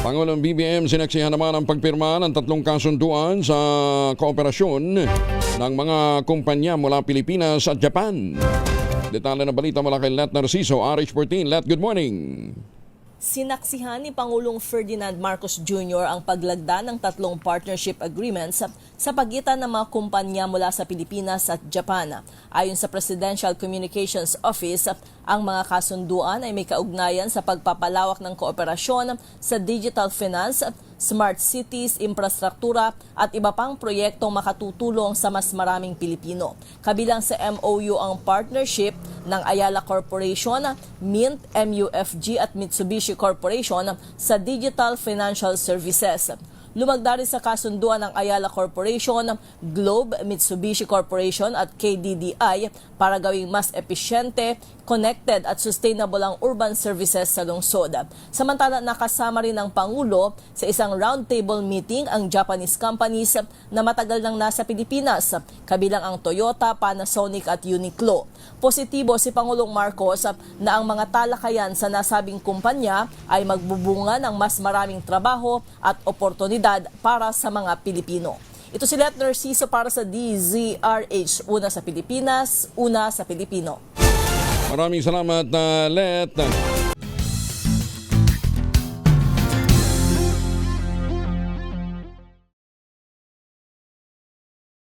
Pangulong BBM sinaksihan naman ang pagpirma ng 3 kasunduan sa kooperasyon ng mga kumpanya mula Pilipinas at Japan. Detalye ng balita mula kay Let Narciso, RH14. Let, good morning. Sinaksihan ni Pangulong Ferdinand Marcos Jr. ang paglagda ng 3 partnership agreements sa pagitan ng mga kumpanya mula sa Pilipinas at Japan. Ayon sa Presidential Communications Office, ang mga kasunduan ay may kaugnayan sa pagpapalawak ng kooperasyon sa digital finance, smart cities, infrastruktura at iba pang proyektong makatutulong sa mas maraming Pilipino. Kabilang sa MOU ang partnership ng Ayala Corporation, Mint, MUFG at Mitsubishi Corporation sa Digital Financial Services. Lumagda rin sa kasunduan ng Ayala Corporation, Globe, Mitsubishi Corporation at KDDI para gawing mas epesyente, connected at sustainable ang urban services sa lungsod. Samantala, nakasama rin ng Pangulo sa isang roundtable meeting ang Japanese companies na matagal nang nasa Pilipinas, kabilang ang Toyota, Panasonic at Uniqlo. Positibo si Pangulong Marcos na ang mga talakayan sa nasabing kumpanya ay magbubunga ng mas maraming trabaho at oportunidad para sa mga Pilipino. Ito si Let Narciso para sa DZRH. Una sa Pilipinas, una sa Pilipino. Maraming salamat, Let.